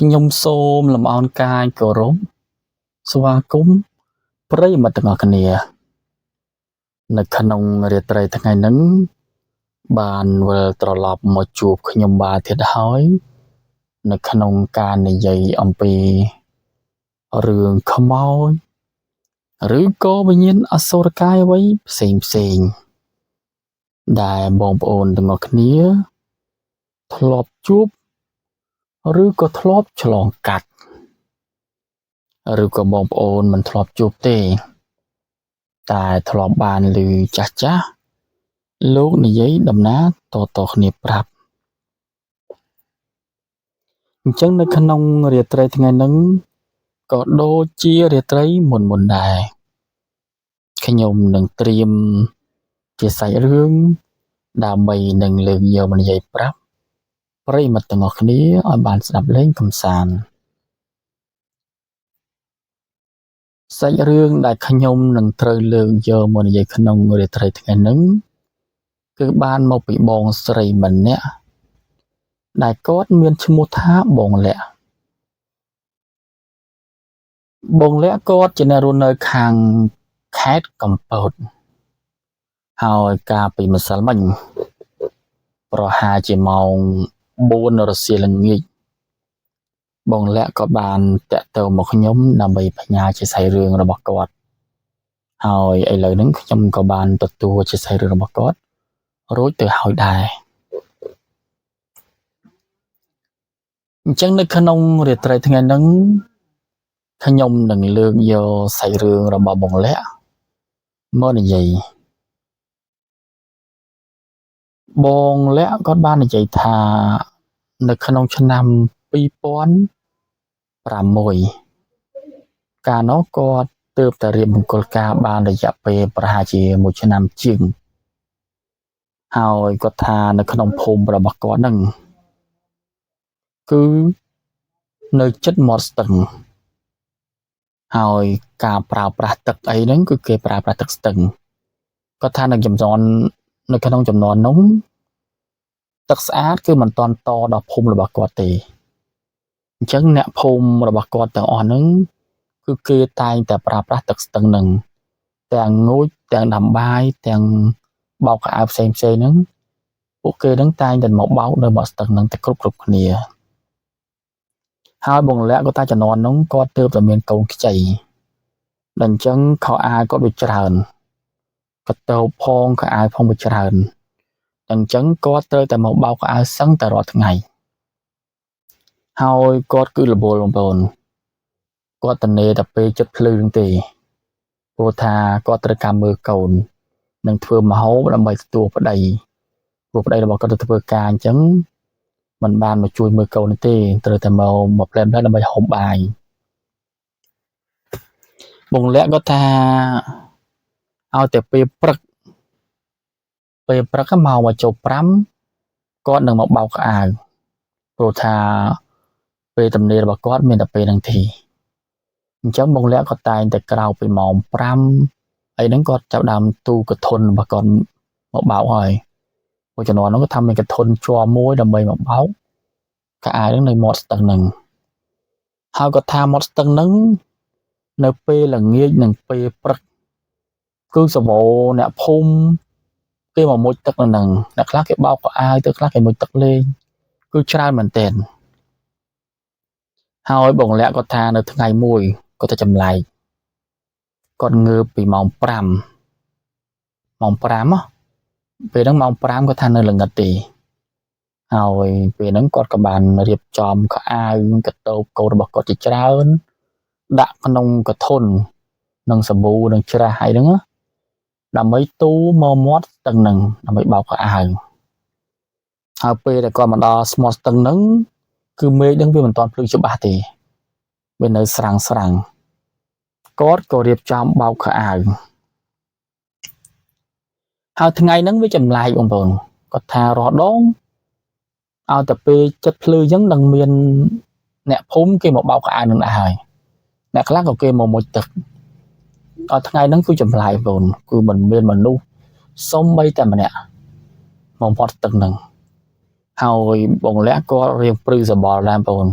ខ្ញុំសូមលំអរកាយគោរពស្វាគមន៍ប្រិយមិត្តទាំងអស់គ្នានៅក្នុងរាត្រីថ្ងៃនេះបានវិលត្រឡប់មកជួបខ្ញុំបាទទៀតហើយនៅក្នុងការនិយាយអំពីរឿងខ្មោចឬក៏វិញ្ញាណអសុរកាយអ្វីផ្សេងដែលបងប្អូនទាំងអស់គ្នាធ្លាប់ជួបឬក៏ធ្លាប់ឆ្លងកាត់ឬក៏បងប្អូនមិនធ្លាប់ជួបទេតែធ្លាប់បានឮចាស់លោកនិយាយដំណាលតគ្នាប្រាប់អញ្ចឹងនៅក្នុងរាត្រីថ្ងៃនេះក៏ដូចជារាត្រីមុនដែរខ្ញុំនឹងត្រៀមជាសាច់រឿងដើម្បីនឹងលើកយកមកនិយាយប្រាប់ប្រិយមិត្តទាំងអស់គ្នាឲ្យបានស្ដាប់លេងកម្សាន្តសាច់រឿងដែលខ្ញុំនឹងត្រូវលើកយកមកនិយាយក្នុងរាត្រីថ្ងៃនេះគឺបានមកពីបងស្រីម្នាក់ដែលគាត់មានឈ្មោះថាបងលាក់គាត់ជាអ្នករស់នៅខាងខេត្តកំពតហើយកាលពីម្សិលមិញប្រហែលជាម៉ោង4រសៀលល្ងាចបងលាក់ក៏បានតាក់ទងមកខ្ញុំដើម្បីផ្ញើជាសាច់រឿងរបស់គាត់ហើយឥឡូវហ្នឹងខ្ញុំក៏បានទទួលជាសាច់រឿងរបស់គាត់រួចទៅហើយដែរអញ្ចឹងនៅក្នុងរាត្រីថ្ងៃហ្នឹងខ្ញុំនឹងលើកយកសាច់រឿងរបស់បងលាក់មកនិយាយបងលាក់គាត់បាននិយាយថានៅក្នុងឆ្នាំ2006កាលនោះគាត់ទើបតែរៀបមង្គលការបានរយៈពេលប្រហែលជា1ឆ្នាំជាងហើយគាត់ថានៅក្នុងភូមិរបស់គាត់ហ្នឹងគឺនៅជិតមាត់ស្ទឹងហើយការប្រើប្រាស់ទឹកអីហ្នឹងគឺគេប្រើប្រាស់ទឹកស្ទឹងគាត់ថានៅក្នុងចំនួននោះទឹកស្អាតគឺមិនតាន់តដល់ភូមិរបស់គាត់ទេអញ្ចឹងអ្នកភូមិរបស់គាត់ទាំងអស់ហ្នឹងគឺគេតែងតែប្រើប្រាស់ទឹកស្ទឹងហ្នឹងទាំងងូតទាំងដាំបាយទាំងបោកខោអាវផ្សេងហ្នឹងពួកគេហ្នឹងតែងតែមកបោកនៅមាត់ស្ទឹងហ្នឹងតែគ្រប់គ្នាហើយបងលាក់គាត់ថាចំនួនហ្នឹងគាត់ទើបតែមានកូនខ្ចីដល់អញ្ចឹងខោអាវគាត់វាច្រើនគាត់ទៅផងខោអាវផងវាច្រើនអញ្ចឹងគាត់ត្រូវតែមកបោកខោអាវសឹងតែរាល់ថ្ងៃហើយគាត់គឺលបលបងប្អូនគាត់តនេតែពេលចិត្តភ្លឺហ្នឹងទេព្រោះថាគាត់ត្រូវការមើលកូននឹងធ្វើម្ហូបដើម្បីទទួលប្តីព្រោះប្តីរបស់គាត់ទៅធ្វើការអញ្ចឹងមិនបានមកជួយមើលកូនទេត្រូវតែមកផ្លែដើម្បីហូបបាយបងលាក់គាត់ថាឲ្យតែពេលព្រឹកមកចូល5គាត់នឹងមកបោកខោអាវព្រោះថាពេលទំនេររបស់គាត់មានតែពេលហ្នឹងទេអញ្ចឹងបងលាក់គាត់តែងតែក្រៅពីម៉ោង5អីហ្នឹងគាត់ចាប់ដើមទូកធុនរបស់គាត់មកបោកហើយព្រោះជំនាន់ហ្នឹងគាត់ថាមានកធុនជាប់មួយដើម្បីមកបោកខោអាវហ្នឹងនៅមាត់ស្ទឹងហ្នឹងហើយគាត់ថាមាត់ស្ទឹងហ្នឹងនៅពេលល្ងាចនិងពេលព្រឹកគឺសវោអ្នកភូមិគេមកមុជទឹកនៅហ្នឹងអ្នកខ្លះគេបោកខោអាវទៅខ្លះគេមុជទឹកលេងគឺច្រើនមែនទែនហើយបងលាក់គាត់ថានៅថ្ងៃមួយគាត់ទៅចម្លែកគាត់ងើបពីម៉ោង5ពេលហ្នឹងម៉ោង5គាត់ថានៅល្ងិតទេហើយពេលហ្នឹងគាត់ក៏បានរៀបចំខោអាវកតោបកូនរបស់គាត់ជាច្រើនដាក់ក្នុងកធុននិងសាប៊ូនិងច្រាសហើយហ្នឹងដើម្បីទូមកមាត់ស្ទឹងហ្នឹងដើម្បីបោកខោអាវហើយពេលដែលគាត់មកដល់ស្មាត់ស្ទឹងហ្នឹងគឺមេឃហ្នឹងវាមិនទាន់ភ្លឺច្បាស់ទេវានៅស្រាំងគាត់ក៏រៀបចំបោកខោអាវហើយថ្ងៃហ្នឹងវាចម្លែកបងប្អូនគាត់ថារហដងឲ្យតែពេលចិត្តភ្លឺអញ្ចឹងនឹងមានអ្នកភូមិគេមកបោកខោអាវនឹងដែរហើយអ្នកខ្លះក៏គេមកមុជទឹកដល់ថ្ងៃហ្នឹងគឺចម្លែកបងប្អូនគឺមិនមានមនុស្សសំបីតែម្នាក់មកមាត់ទឹកហ្នឹងហើយបងលាក់ក៏រៀងព្រឺសបល់ដែរបងប្អូន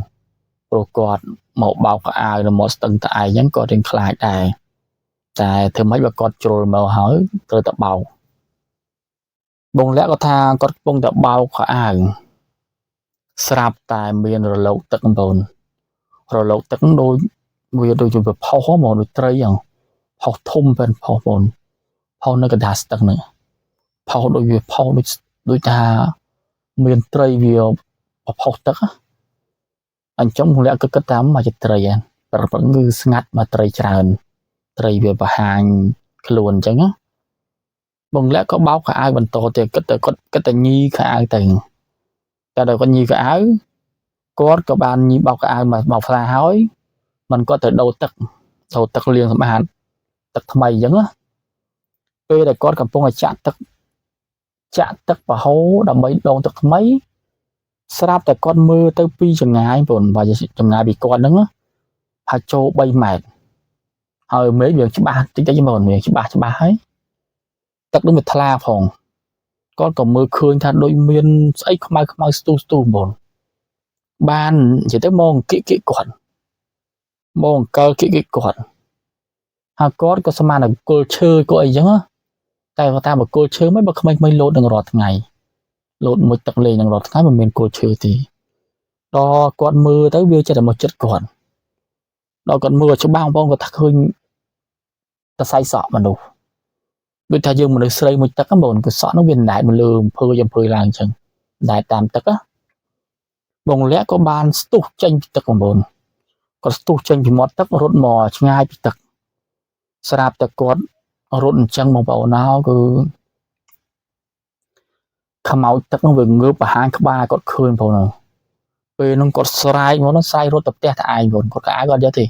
ព្រោះគាត់មកបោកអាវនៅមាត់ស្ទឹងតែឯងហ្នឹងគាត់រៀងខ្លាចដែរតែធ្វើម៉េចបើគាត់ជ្រុលមកហើយត្រូវតែបោកបងលាក់គាត់ថាគាត់កំពុងតែបោកខោអាវស្រាប់តែមានរលកទឹកបងប្អូនរលកទឹកដូចវាដូចជាផុសហ្មងដូចត្រីហ្នឹងផុសធំពេនផុសបងផុសនៅកណ្ដាលស្ទឹងហ្នឹងផុសដូចវាផុសដូចថាមានត្រីវាផុសទឹកអញ្ចឹងបងលាក់គិតតាមមកជាត្រីហ្នឹងប្រពឹងគឺស្ងាត់មកត្រីច្រើនត្រីវាបរហាញខ្លួនអញ្ចឹងណាបងលាក់ក៏បោកខោអាវបន្តទៀតគិតតែញីខោអាវទៅតែដល់គាត់ញីខោអាវគាត់ក៏បានញីបោកខោអាវមកផ្សារហើយมันគាត់ទៅដូរទឹកលាងសម្អាតទឹកថ្មីអញ្ចឹងណាពេលដែលគាត់កំពុងតែចាក់ទឹកប្រហូរដើម្បីដងទឹកថ្មីស្រាប់តែគាត់មើលទៅពីចម្ងាយបងបើចម្ងាយពីគាត់ហ្នឹងហើយចូល3ម៉ែត្រហើយមេឃវាច្បាស់តិចៗមកវាច្បាស់ហើយទឹកនោះវាថ្លាផងគាត់ក៏មើលឃើញថាដូចមានស្អីខ្មៅស្ទុះបងបាននិយាយទៅមកគិគាត់មកអង្កលគិគាត់ហើយគាត់ក៏ស្មានតែគល់ឈើក៏អីចឹងតែគាត់ថាបើគល់ឈើមិនបើក្មេងៗលោតនឹងរាល់ថ្ងៃលោតមួយទឹកលេងនឹងរាល់ថ្ងៃមិនមានគល់ឈើទេដល់គាត់មើលទៅវាចិត្តតែមកចិត្តគាត់ដល់គាត់មើលច្បាស់បងគាត់ថាឃើញតសៃសក់មនុស្សដូចថាយើងមនុស្សស្រីមួយទឹកហ្នឹងបងគឺសក់នោះវាណែតមកលើអំភើឡើងអញ្ចឹងណែតតាមទឹកបងលាក់ក៏បានស្ទុះចេញពីទឹកបងគាត់ស្ទុះចេញពីមាត់ទឹករត់មកឆ្ងាយពីទឹកស្រាប់តែគាត់រត់អញ្ចឹងបងប្អូនណាគឺខ្មោចទឹកនោះវាងើបបង្ហាញក្បាលគាត់ឃើញបងពេលនោះគាត់ស្រែកមកនោះស្រែករត់ទៅផ្ទះតែឯងបងគាត់ក៏អាវគាត់យកទេ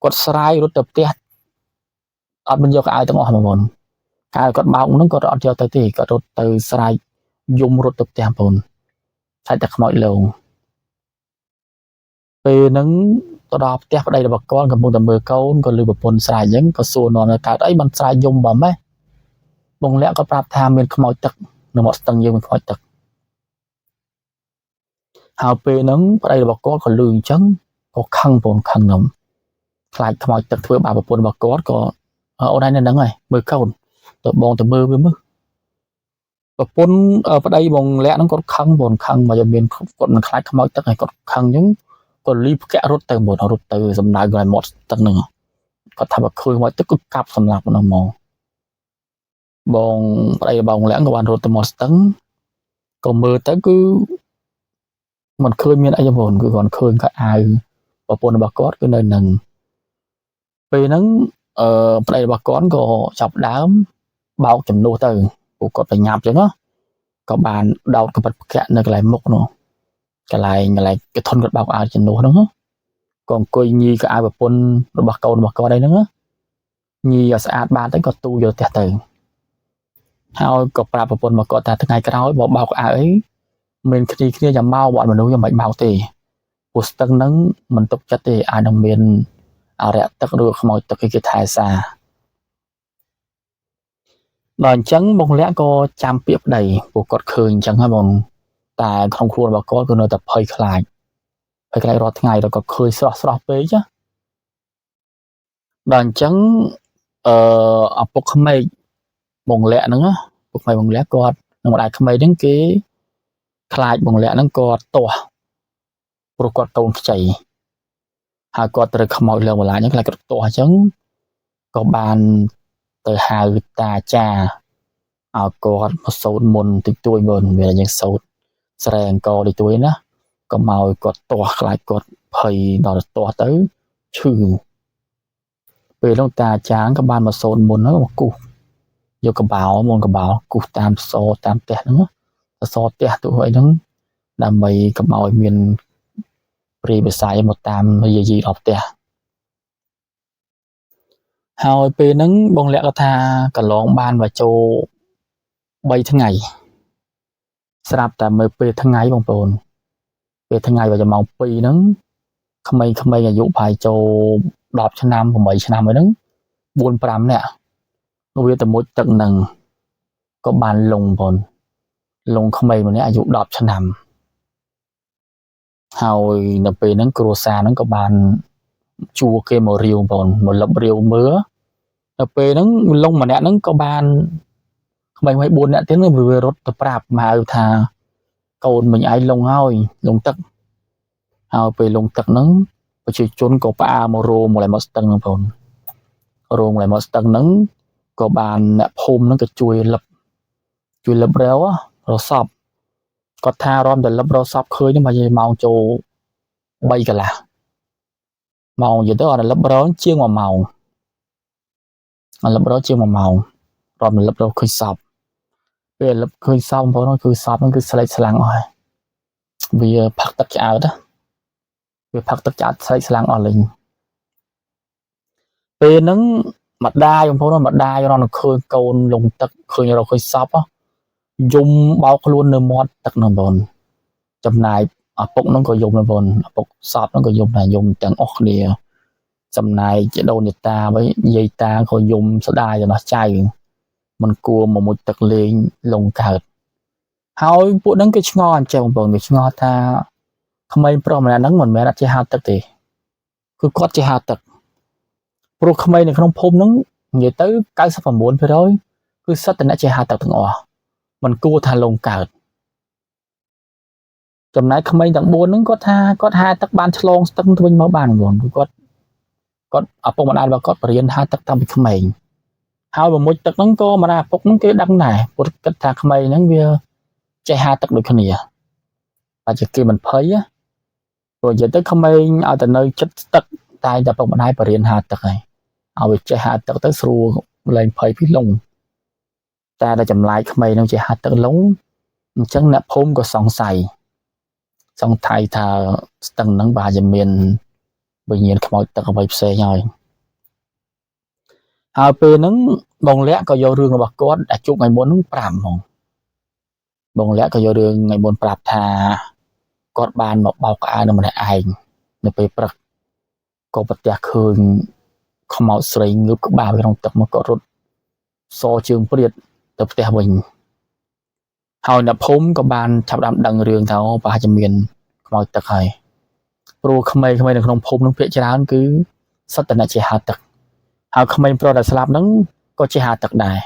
គាត់ស្រែករត់ទៅផ្ទះអត់មានយកអាវទាំងអស់បងកាលគាត់បោកនោះគាត់អត់យកទៅទេគាត់រត់ទៅស្រែកយំរត់ទៅផ្ទះបងតែខ្មោចលងពេលហ្នឹងទៅដល់ផ្ទះប្តីរបស់គាត់កំពុងតែមើលកូនក៏លឺប្រពន្ធស្រែកអញ្ចឹងក៏សួរនាំទៅកើតអីបានស្រែកយំបងម៉េះបងលាក់ក៏ប្រាប់ថាមានខ្មោចទឹកនៅមាត់ស្ទឹងយើងមានខ្មោចទឹកហើយពេលហ្នឹងប្តីរបស់គាត់ក៏លឺអញ្ចឹងក៏ខឹងបងខឹងខ្ញុំខ្លាចខ្មោចទឹកធ្វើបាបប្រពន្ធរបស់គាត់ក៏អូនឯងនៅហ្នឹងហើយមើលកូនទៅបងទៅមើលវាមើលប្រពន្ធប្តីបងលាក់ហ្នឹងគាត់ខឹងបងខឹងមកយកមានគាត់មិនខ្លាចខ្មោចទឹកហើយគាត់ខឹងអញ្ចឹងក៏លីផ្កាក់រត់ទៅបងរត់ទៅសំដៅកន្លែងមាត់ទឹកហ្នឹងគាត់ថាបើឃើញខ្មោចទឹកគឺកាប់សម្លាប់ហ្នឹងហ្មងបងប្តីបងលាក់ក៏បានរត់ទៅមាត់ស្ទឹងក៏មើលទៅគឺមិនឃើញមានអីទេបងគឺគាត់ឃើញខោអាវប្រពន្ធរបស់គាត់គឺនៅនឹងពេលហ្នឹងប្តីរបស់គាត់ក៏ចាប់ដើមបោកចំនួនទៅពួកគាត់បញ្ញាប់អញ្ចឹងក៏បានដោតកបិតផ្កាក់នៅកន្លែងមុខនោះកន្លែងកធុនគាត់បោកអាវចំនួនហ្នឹងក៏អង្គុយញីកៅអាវប្រពន្ធរបស់កូនរបស់គាត់អីហ្នឹងញីឲ្យស្អាតបានទៅក៏ទូយកផ្ទះទៅហើយក៏ប្រាប់ប្រពន្ធរបស់គាត់ថាថ្ងៃក្រោយបើបោកអាវអីមានគ្នាចាំមកវត្តមនុស្សយ៉ាងមិនបោកទេព្រោះស្ទឹងហ្នឹងមិនទុកចិត្តទេអាចនឹងមានអរិយទឹកឬខ្មោចទឹកគេថែសារដល់អញ្ចឹងបងលាក់ក៏ចាំពាក្យប្តីពួកគាត់ឃើញអញ្ចឹងហើយបងតែក្នុងខ្លួនរបស់គាត់គឺនៅតែភ័យខ្លាចរាល់ថ្ងៃដល់គាត់ឃើញស្រស់ពេកដល់អញ្ចឹងឪពុកក្មេកបងលាក់ហ្នឹងឪពុកក្មេកបងលាក់គាត់នឹងម្ដាយក្មេកហ្នឹងគេខ្លាចបងលាក់ហ្នឹងគាត់ទាស់ព្រោះគាត់កូនខ្ចីហើយគាត់ត្រូវខ្មោចលើបន្លាចហ្នឹងខ្លាចគាត់ទាស់អញ្ចឹងក៏បានទៅហៅតាចាឲ្យគាត់មកសូត្រមន្តតិចតួចមើលវាយើងសូត្រស្រែអង្គតិចតួចណាក៏មកឲ្យគាត់ទាស់ខ្លាចគាត់ភ័យដល់ទាស់ទៅឈឺពេលនោះតាចាក៏បានមកសូត្រមន្តហ្នឹងមកគូសយកកបោមុនកបោគូសតាមសតាមផ្ទះហ្នឹងសផ្ទះទូអីហ្នឹងដើម្បីកុំឲ្យមានព្រាយបិសាចមកតាមយាយដល់ផ្ទះហើយពេលហ្នឹងបងលាក់ក៏ថាកន្លងបានមកចូល3ថ្ងៃស្រាប់តែមើលពេលថ្ងៃបងប្អូនពេលថ្ងៃvàoម៉ោង2ហ្នឹងក្មេងៗអាយុប្រហែលចូល10ឆ្នាំ8ឆ្នាំហ្នឹង4 5នាក់វាទៅមុជទឹកហ្នឹងក៏បានលងបងលងក្មេងម្នាក់អាយុ10ឆ្នាំ ហើយនៅពេលហ្នឹងគ្រួសារហ្នឹងក៏បានជួគេមករាវបងមកលឹបរាវមើលនៅពេលហ្នឹងលងម្នាក់ហ្នឹងក៏បានក្មេងៗ4នាក់ទៀតនឹងវារត់ទៅប្រាប់ម៉ៅថាកូនមិញឯងលងហើយលងទឹកហើយពេលលងទឹកហ្នឹងប្រជាជនក៏ផ្អើមករោមមកស្ទឹងហ្នឹងបងរោមមកស្ទឹងហ្នឹងក៏បានអ្នកភូមិហ្នឹងក៏ជួយលឹបរាវរសពគាត់ថារំតែលឹបរសពឃើញហ្នឹងមកម៉ោងចូល3កន្លះម៉ោងយទៅអត់លឹបរជាង1ម៉ោងលឹបរជាង1ម៉ោងរំលឹបរឃើញសពពេលលឹបឃើញសពបងគឺសពហ្នឹងគឺស្លេកស្លាំងអស់ហើយវាផឹកទឹកឆ្អើតវាផឹកទឹកឆ្អើតស្លេកស្លាំងអស់លេងពេលហ្នឹងម្ដាយបងប្អូនម្ដាយរត់ឃើញកូនលងទឹកឃើញរកឃើញសពយំបោកខ្លួននៅមាត់ទឹកហ្នឹងបងចំណែកឪពុកហ្នឹងក៏យំដែរបងឪពុកសពហ្នឹងក៏យំដែរយំទាំងអស់គ្នាចំណែកជីដូននេតាវិញនិយាយតាក៏យំស្ដាយដល់ចៅមិនគួរមកមុជទឹកលេងលងកើតហើយពួកហ្នឹងគេឆ្ងល់អញ្ចឹងបងប្អូនគេឆ្ងល់ថាក្មេងប្រុសម្នាក់ហ្នឹងមិនមែនអត់ចេះហាត់ទឹកទេគឺគាត់ចេះហាត់ទឹកព្រោះក្មេងនៅក្នុងភូមិហ្នឹងនិយាយទៅ 99% គឺសិតតែអ្នកចេះហាត់ទឹកទាំងអស់មិនគួរថាលងកើតចំណែកក្មេងទាំង4ហ្នឹងគាត់ថាគាត់ហាត់ទឹកបានឆ្លងស្ទឹងទៅវិញមកបានបងព្រោះគាត់ឪពុកម្ដាយរបស់គាត់បរៀនហាត់ទឹកតាំងពីក្មេងហើយមកមុជទឹកហ្នឹងក៏ម្ដាយឪពុកហ្នឹងគេដឹងដែរព្រោះគិតថាក្មេងហ្នឹងវាចេះហាត់ទឹកដូចគ្នាតែជាគេមិនភ័យព្រោះនិយាយទៅក្មេងឲ្យតែនៅចិត្តទឹកតែឪពុកម្ដាយបរៀនហាត់ទឹកហើយឲ្យវាចេះហាត់ទឹកទៅស្រួលលែងភ័យពីលងតែដល់ចម្លាយក្មេងហ្នឹងចេះហាត់ទឹកលងអញ្ចឹងអ្នកភូមិក៏សង្ស័យថាស្ទឹងហ្នឹងប្រហែលជាមានវិញ្ញាណខ្មោចទឹកអ្វីផ្សេងហើយពេលហ្នឹងបងលាក់ក៏យករឿងរបស់គាត់ដែលជួបថ្ងៃមុនហ្នឹងប្រាប់ហ្មងបងលាក់ក៏យករឿងថ្ងៃមុនប្រាប់ថាគាត់បានមកបោកក្អៅនឹងម្នាក់ឯងនៅពេលព្រឹកក៏ប្រទះឃើញខ្មោចស្រីងើបក្បាលក្នុងទឹកមកក៏រត់សជើងព្រាតទៅផ្ទះវិញហើយអ្នកភូមិក៏បានចាប់ដើមដឹងរឿងថាប្រហែលជាមានខ្មោចទឹកហើយព្រោះក្មេងៗនៅក្នុងភូមិនឹងភាគច្រើនគឺសិតតែអ្នកចេះហាត់ទឹកហើយក្មេងប្រុសដែលស្លាប់ហ្នឹងក៏ចេះហាត់ទឹកដែរ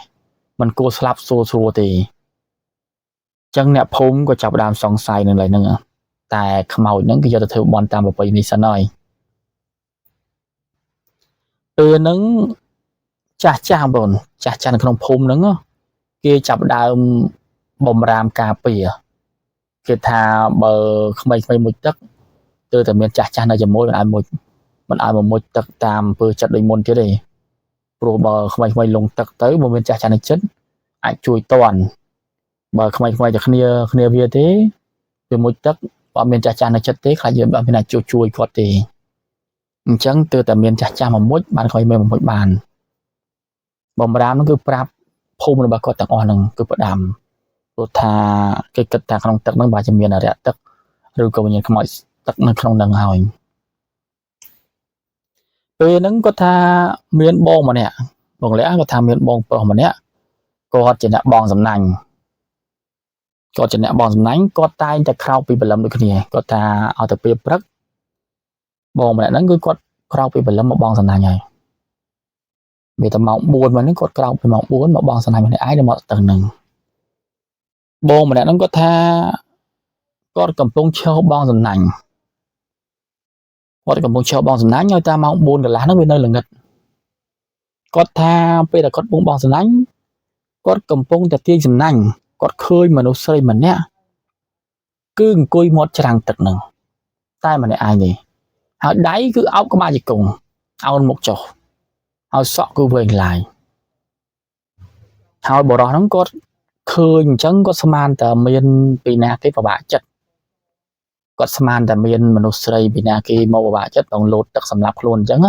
มันគួរស្លាប់ស្រួលទេអញ្ចឹងអ្នកភូមិក៏ចាប់ដើមសង្ស័យនឹងឡើយហ្នឹងតែខ្មោចហ្នឹងគឺយកទៅធ្វើបន់តាមប្រពៃណីសិនហើយពេលហ្នឹងចាស់បងចាស់នៅក្នុងភូមិហ្នឹងគេចាប់ដើមបំរាមការពារគេថាបើក្មេងៗមុជទឹកទើបតែមានចាស់នៅជាមួយមិនឲ្យមកមុជទឹកតាមអំពើចិត្តដូចមុនទៀតទេព្រោះបើក្មេងៗលងទឹកទៅបើមានចាស់នៅចិត្តអាចជួយតន់បើក្មេងៗតែគ្នាវាទេវាមុជទឹកបើមានចាស់នៅចិត្តទេខ្លាចយើងអត់មានអាចជួយគាត់ទេអញ្ចឹងទើបតែមានចាស់មកមុជបានក្មេងៗមកមុជបានបំរាមនោះគឺប្រាប់ភូមិរបស់គាត់ទាំងអស់ហ្នឹងគឺផ្ដាំព្រោះថាគេគិតថាក្នុងទឹកហ្នឹងបើជាមានអរិយទឹកឬក៏វិញ្ញាណខ្មោចទឹកនៅក្នុងហ្នឹងហើយពេលហ្នឹងគាត់ថាមានបងម្នាក់បងលាក់គាត់ថាមានបងប្រុសម្នាក់គាត់ជាអ្នកបងសំណាញ់គាត់តែងតែក្រោកពីព្រលឹមដូចគ្នាគាត់ថាឲ្យទៅពេលព្រឹកបងម្នាក់ហ្នឹងគឺគាត់ក្រោកពីព្រលឹមមកបងសំណាញ់ហើយវាតែម៉ោង4មកហ្នឹងគាត់ក្រោកពីម៉ោង4មកបងសំណាញ់ម្នាក់ឯងនៅមកស្ទឹងហ្នឹងបងម្នាក់ហ្នឹងគាត់ថាគាត់កំពុងឈរបងសំណាញ់ឲ្យតាមម៉ោង4កន្លះហ្នឹងវានៅល្ងឹតគាត់ថាពេលដែលគាត់បងសំណាញ់គាត់កំពុងតែទាញសំណាញ់គាត់ឃើញមនុស្សស្រីម្នាក់គឺអង្គុយមាត់ច្រាំងទឹកហ្នឹងតែម្នាក់ឯងទេហើយដៃគឺអោបក្បាលជង្គង់អោនមុខចុះហើយសក់គឺវែងឡាយហើយបរិះហ្នឹងគាត់ឃើញអញ្ចឹងគាត់ស្មានតែមានពីណាគេពិបាកចិត្តគាត់ស្មានតែមានមនុស្សស្រីពីណាគេមកពិបាកចិត្តต้องលោតទឹកសម្រាប់ខ្លួនអញ្ចឹង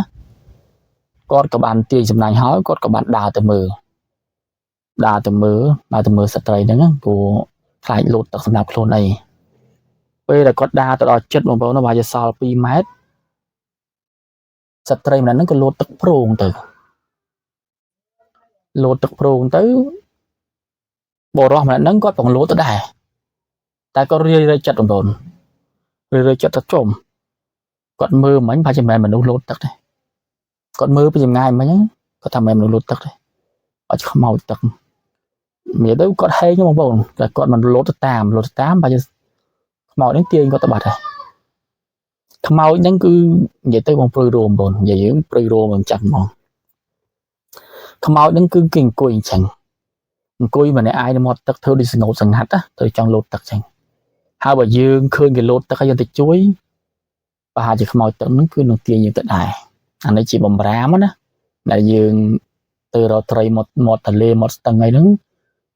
គាត់ក៏បានទាញសំណាញ់ហើយគាត់ក៏បានដើរទៅមើលស្ត្រីហ្នឹងព្រោះខ្លាចលោតទឹកសម្រាប់ខ្លួនអីពេលដែលគាត់ដើរទៅដល់ចិត្តបងប្អូនប្រហែលជាសល់2ម៉ែត្រស្ត្រីម្នាក់ហ្នឹងក៏លោតទឹកប្រងទៅបរិះម្នាក់ហ្នឹងគាត់បង្លោតទៅដែរតែគាត់រាយចិត្តបងប្អូន rồi chợt chặt chồm còn mơ mảnh phải chừng mẹ mình lột tật đấy còn mơ bây giờ ngày mà nhá có thằng em lột tật đấy ở trong màu tật mẹ đâu có hay nhưng mà bồn là còn mình lột tám bây giờ màu đến tiền có tao bật này màu nhắn cứ vậy tới bằng pro rôm bồn vậy những pro rôm bằng chặt mòn màu nhắn cứ kinh cùi chẳng cùi mà này ai nó mọt tật thôi đi ngầu sừng hạt á tôi trong lột tật chẳng hai bà dương khơi cái lột tật hay dân tịch chuối và hai chỉ màu tật nó cứ nông tiền như thế này anh ấy chỉ bầm rám á là dương từ rồi trời một tờ lê một tầng ngày đứng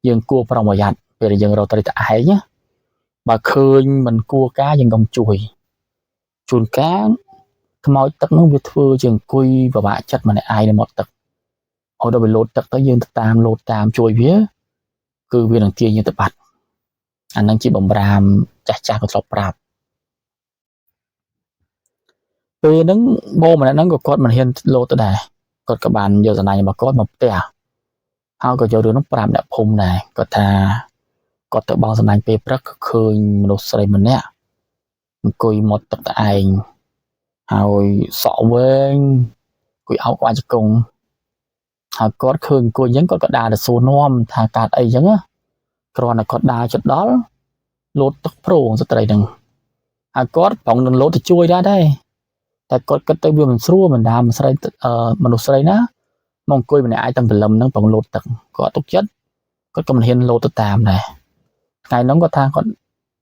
dương cua vào một giặt về dương rồi trời tại nhá bà khơi mình cua cá dương gồng chùn cá màu tật nó việt thưa dương cùi và bạ chất mà này ai là một tật hồi đó bị lột tật tới dương lột tam chui vía cứ viên đằng kia như tập bạch anh đang chỉ bầm rám chả có sọc rạp vì nắng bô mà nắng của con mình hiện lô tới đây còn các bạn giờ này mà có một tè họ có cho đứa nó làm đẹp hùng này có thể bao giờ này pe rất khơi một sợi mình nè coi một tập tại hồi sọ với coi áo qua cho cùng họ có khơi coi nhấn có đà là số nom thà cả ấy nhấn á còn là có đà chút đó lột tóc pro rất là đừng họ có phòng đừng lột thì chui ra đây tại có cái tay mình xua mình đam mình xây mình xây nó mong coi mình ai tăng về lầm nó bằng lột tật có tốt chất có cầm hiền lột tạm này ngày nó có thang còn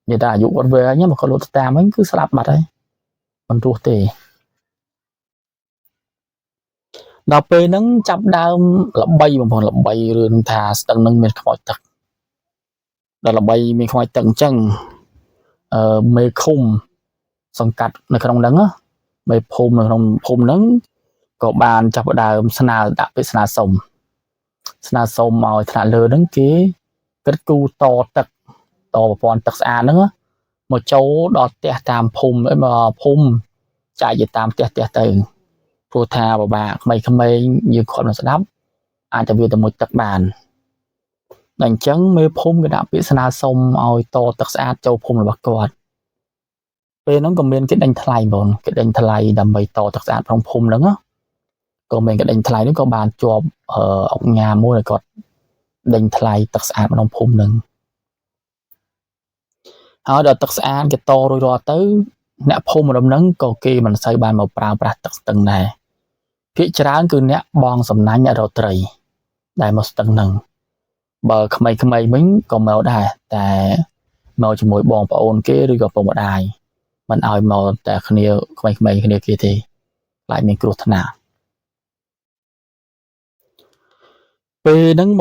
người ta dụ con về nhé mà có lột tạm ấy cứ slap mặt đấy mình ruột thì đào pe nó chắp đau là bay mà là bay rồi thà tầng nâng mình khỏi tật đó là bay mình khỏi tầng chân mê khung xong cắt nó không đắng á mê phum nó không phum nắng có bàn chắp đào sna đã bị sna sông màu thà lơ đứng kia cái cu to tật to bọn tật xa nữa một chỗ đọt tè tam phum ấy mà phum chạy về tam tè từ phô thà và bà mày như con nó sẽ đắp ai ta vừa từ một tật bàn đánh trắng mê phum cái đạp bị sna sông màu to tật xa châu phum là bạc quạt về nó còn bên cái đánh thay bọn cái đánh thay đầm bầy to tật xa trong phum nữa còn mình cái đánh thay nó có bàn cho ở ông nhà mua này còn đánh thay tật xa trong phum nữa họ đợt tật xa cái to rồi tới nè phum mà đông nắng cầu kỳ mình xây bàn màu prao tật tầng này phía trán cứ nè bong sầm nánh ở đầu trời đại một tầng nằng bờ khmei mình còn màu đàiแต่màu chỉ mỗi bong bảo ôn kế rồi gặp một đài mình ao màuแต่khnia khmei khnia kia thì lại mình cột thằng nào về nắng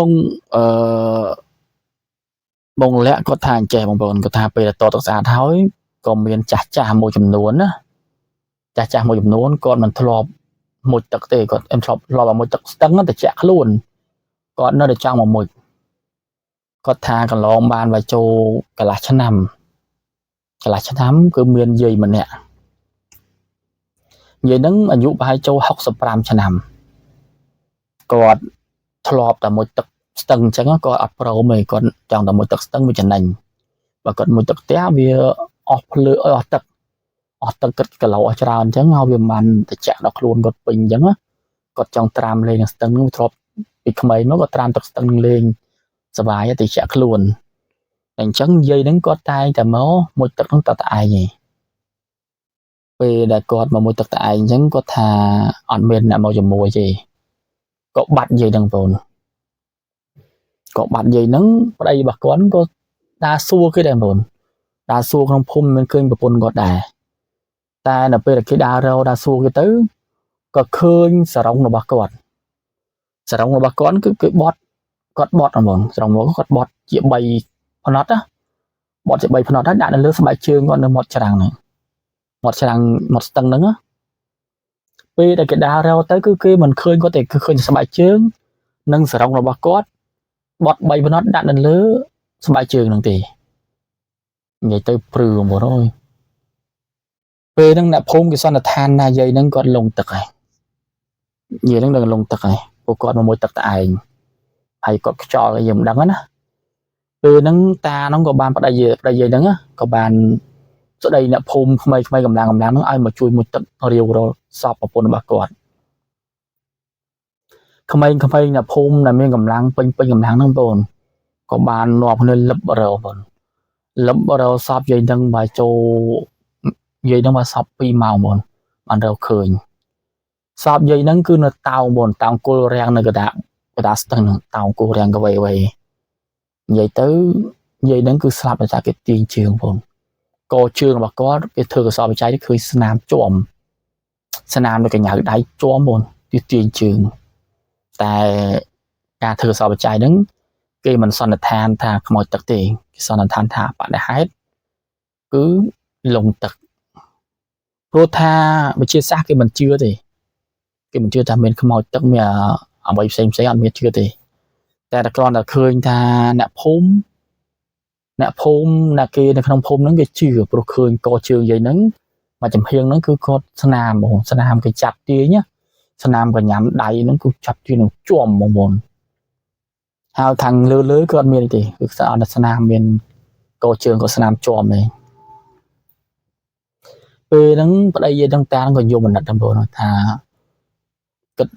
bông lẽ có thang trẻ bông bồn có thang về là to tật xa tháo còn miền chả một chùm nón á chả một chùm nón còn mình thọp một tật thì còn em thọp lo vào một tật tấn nó để chả luôn còn nó để trong một có thang còn lo ban và châu cả lá chân nằm cứ miền gì mình nè vậy nắng ở dụ hai châu học sập ram chân nằm còn thọp là một tật tầng chẳng có áp pro mày còn chẳng là một tật tầng với chân nành và còn một tật té vì ở tật cái lẩu tràn chẳng ngao vì mình để chạm đọc luôn còn bình chẳng á còn trong tram lên tầng nó thọp bị mấy nó có tram tật tầng lênสบายthì chạm luôn đánh chẳng dây đứng có tayแต่máu một tật nó tại gì về đại cột mà một tật tại chẳng có thà ẩn bên là màu chùm mùi gì có bạch gì đằng tồn có bạch gì nắng ở đây bà con có đa xua cái đèn tồn đa xua không phun mình khơi một phun gọt đà ta là bây cái đa rau đa xua cái tứ có khơi xà rong là bà con cứ bọt cọt bọt ở mồm rong nó cọt bọt chĩa bay phần nót á bọt chĩa bay phần nót á đã lướt bay chương còn một tràng này một tầng nữa bây giờ cái đa rau tới cứ kia mình khơi có thể khơi bay chương nâng xà rong là bà con bọt bay phần nót đã lướt bay chương nâng tì vậy tới prừ một thôi về nâng nạp hôm cái son là than na dây nâng con lồng tật này nhiều nâng lồng tật này của con một môi tật tại hay có cho cái dùng đắng á về nâng ta nó có bàn bắt đại dây đắng á có bàn ស្ដីអ្នកភូមិថ្មីកម្លាំងហ្នឹងឲ្យមកជួយមួយទឹករាវរលសពប្រពន្ធរបស់គាត់ក្មេងអ្នកភូមិដែលមានកម្លាំងពេញកម្លាំងហ្នឹងបងក៏បាននាំគ្នាលឹបរលបងលឹបរលសពយាយហ្នឹងបើចូលយាយហ្នឹងមកសព2ម៉ោងបងបានរកឃើញសពយាយហ្នឹងគឺនៅតោងបងតោងគល់រាំងនៅកដាស្ទឹងហ្នឹងតោងគល់រាំងកវៃនិយាយទៅយាយហ្នឹងគឺស្លាប់ដោយសារគេទាញជើងបងកជើងរបស់គាត់គេធ្វើកសោបច្ច័យឃើញស្នាមជាប់ស្នាមនៅកញ្ញៅដៃជាប់បងទាញជើងតែការធ្វើកសោបច្ច័យហ្នឹងគេមិនសន្និដ្ឋានថាខ្មោចទឹកទេគេសន្និដ្ឋានថាបដិហេតុគឺលងទឹកព្រោះថាវិទ្យាសាស្ត្រគេមិនជឿទេគេមិនជឿថាមានខ្មោចទឹកមានអ្វីផ្សេងអត់មានជឿទេតែគ្រាន់តែឃើញថាអ្នកភូមិអ្នកគេនៅក្នុងភូមិហ្នឹងគេជឿព្រោះឃើញកជើងយាយហ្នឹងមកចំហៀងហ្នឹងគឺគាត់ស្នាមបងស្នាមគេចាប់ទាញស្នាមកញ្ញាំដៃហ្នឹងគឺចាប់ទាញនឹងជាប់បងហើយខាងលើក៏អត់មានទេគឺស្អាតស្នាមមានកជើងក៏ស្នាមជាប់ដែរពេលហ្នឹងប្តីយាយហ្នឹងតាក៏យំមណិតដែរបងថាគិត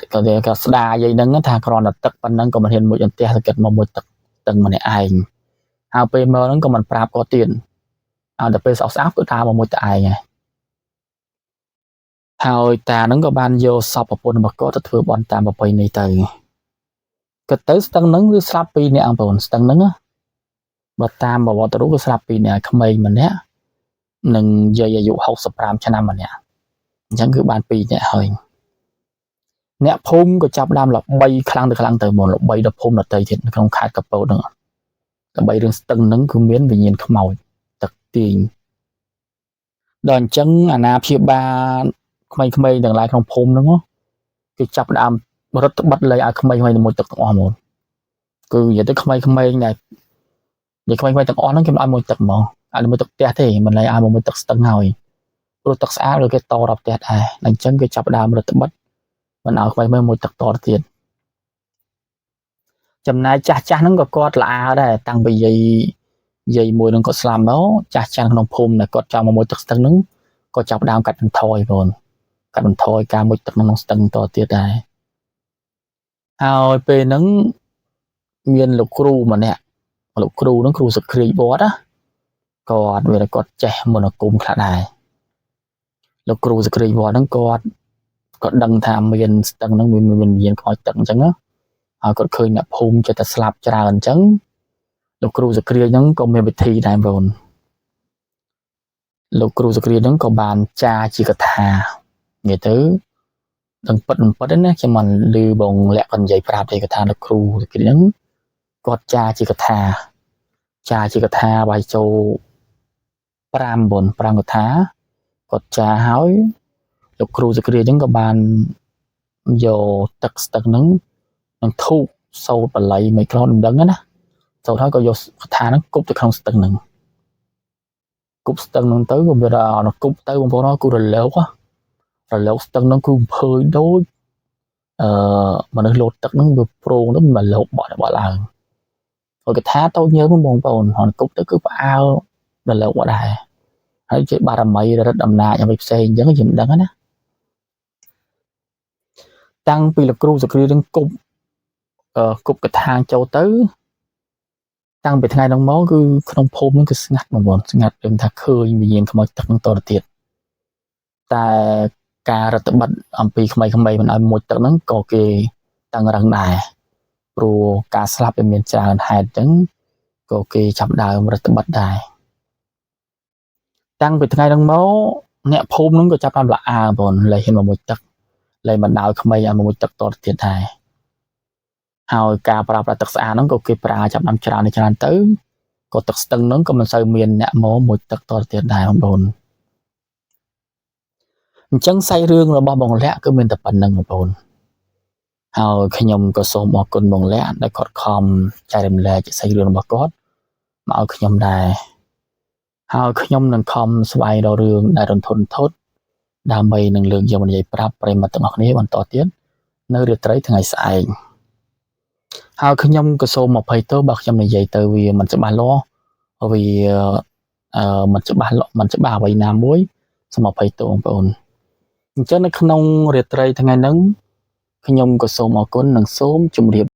ក៏ស្ដាយយាយហ្នឹងថាគ្រាន់តែទឹកប៉ុណ្ណឹងក៏មិនហ៊ានមួយអន្ទះទៅគិតមកមួយទឹកទឹងម្នាក់ឯងហើយពេលមកហ្នឹងក៏មិនប្រាប់គាត់ទៀតហើយដល់ពេលស្អប់គឺតាមមកមួយតឯងហើយតាហ្នឹងក៏បានយកសពប្រពន្ធរបស់គាត់ទៅធ្វើបន់តាមប្រពៃណីទៅគាត់ទៅស្ទឹងហ្នឹងគឺស្លាប់2នាក់បងស្ទឹងហ្នឹងបើតាមប្រវត្តិរូបគឺស្លាប់2នាក់ក្មេងម្នាក់និងយាយអាយុ65ឆ្នាំម្នាក់អញ្ចឹងគឺបាន2នាក់ហើយអ្នកភូមិក៏ចាប់ដើមល្បីខ្លាំងទៅមកល្បីដល់ភូមិដទៃទៀតនៅក្នុងខេត្តកពតហ្នឹងល្បីរឿងស្ទឹងហ្នឹងគឺមានវិញ្ញាណខ្មោចទឹកទាញដល់អញ្ចឹងអាណាព្យាបាលក្មេងៗទាំងឡាយក្នុងភូមិហ្នឹងគេចាប់ដើមរត់បិទលៃឲ្យក្មេងៗទៅមួយទឹកទាំងអស់ហ្មងគឺនិយាយទៅក្មេងៗដែលនិយាយក្មេងៗទាំងអស់ហ្នឹងគេមិនឲ្យមួយទឹកហ្មងអត់មួយទឹកផ្ទះទេមិនលៃឲ្យមួយទឹកស្ទឹងហើយព្រោះទឹកស្អាតឬគេតដល់ផ្ទះដែរអញ្ចឹងគេចាប់ដើមរត់បិទមិនឲ្យក្មេងៗមួយទឹកតទៀតចំណែកចាស់ហ្នឹងក៏គាត់ល្អដែរតាំងពីយាយមួយហ្នឹងគាត់ស្លាប់មកចាស់ក្នុងភូមិដែលគាត់ចង់មកមួយទឹកស្ទឹងហ្នឹងក៏ចាប់ដើមកាត់បន្ថយបងកាត់បន្ថយការមុជទឹកក្នុងស្ទឹងតទៀតដែរហើយពេលហ្នឹងមានលោកគ្រូម្នាក់លោកគ្រូហ្នឹងគ្រូសុគ្រីវត្តគាត់វាគាត់ចេះមន្តអាគមខ្លះដែរលោកគ្រូសុគ្រីវត្តហ្នឹងគាត់ដឹងថាមានស្ទឹងហ្នឹងមានវិញ្ញាណខ្មោចទឹកអញ្ចឹងហើយគាត់ឃើញអ្នកភូមិចិត្តតែស្លាប់ច្រើនអញ្ចឹងលោកគ្រូសុគ្រីវហ្នឹងក៏មានវិធីដែរបងលោកគ្រូសុគ្រីវហ្នឹងក៏បានចាជាកថានិយាយទៅដឹងពិតណាខ្ញុំមិនឮបងលាក់គាត់និយាយប្រាប់ទេកថាលោកគ្រូសុគ្រីវហ្នឹងគាត់ចាជាកថាបាយចូល5កថាគាត់ចាហើយលោកគ្រូសុគ្រីវហ្នឹងក៏បានយកទឹកស្ទឹងហ្នឹងនឹងធូបសោតបល័យមិនក្រមិនដឹងណាសោតហើយក៏យកកថាហ្នឹងគប់ទៅក្នុងស្ទឹងហ្នឹងគប់ស្ទឹងហ្នឹងទៅក៏វាដល់គប់ទៅបងប្អូនគឺរលកស្ទឹងហ្នឹងគឺអំភើយដូចមនុស្សលោតទឹកហ្នឹងវាប្រងទៅមកលោកបក់ឡើងហើយកថាតូចញើបងប្អូនហនគប់ទៅគឺផ្អើលរលកមកដែរហើយជាបារមីរិទ្ធអំណាចអ្វីផ្សេងអញ្ចឹងខ្ញុំមិនដឹងណាតាំងពីលោកគ្រូសុគ្រីវនឹងគប់កថាចូលទៅតាំងពីថ្ងៃនោះមកគឺក្នុងភូមិនឹងគឺស្ងាត់បងប្អូនស្ងាត់ព្រមថាឃើញវិញ្ញាណខ្មោចទឹកនឹងតទៅទៀតតែការរដ្ឋបတ်អំពីក្មេងៗមិនឲ្យមួយទឹកហ្នឹងក៏គេតឹងរឹងដែរព្រោះការស្លាប់វាមានច្រើនហេតុអញ្ចឹងក៏គេចាប់ដើមរដ្ឋបတ်ដែរតាំងពីថ្ងៃហ្នឹងមកអ្នកភូមិហ្នឹងក៏ចាប់តាមល្អបងលែងហ៊ានមកមួយទឹកលែងមិនដល់ក្មេងឲ្យមកមួយទឹកតទៅទៀតដែរហើយការប្រើប្រាស់ទឹកស្អាតហ្នឹងក៏គេប្រើចាប់តាមច្រើនទៅក៏ទឹកស្ទឹងហ្នឹងក៏មិនសូវមានអ្នកមកមួយទឹកតទៅទៀតដែរបងប្អូនអញ្ចឹងសាច់រឿងរបស់បងលាក់គឺមានតែប៉ុណ្្នឹងបងប្អូនហើយខ្ញុំក៏សូមអរគុណបងលាក់ដែលគាត់ខំចែករំលែកសាច់រឿងរបស់គាត់មកឲ្យខ្ញុំដែរហើយខ្ញុំនឹងខំស្វែងរករឿងដែលរន្ធត់ដើម្បីនឹងលើកយកមកនិយាយប្រាប់ប្រិយមិត្តទាំងអស់គ្នាបន្តទៀតនៅរាត្រីថ្ងៃស្អែកហើយខ្ញុំក៏សូមអភ័យទោសបើខ្ញុំនិយាយទៅវាមិនច្បាស់លាស់វា មិនច្បាស់អ្វីណាមួយសូមអភ័យទោសបងប្អូនអញ្ចឹងនៅក្នុងរាត្រីថ្ងៃហ្នឹងខ្ញុំក៏សូមអរគុណនិងសូមជម្រាប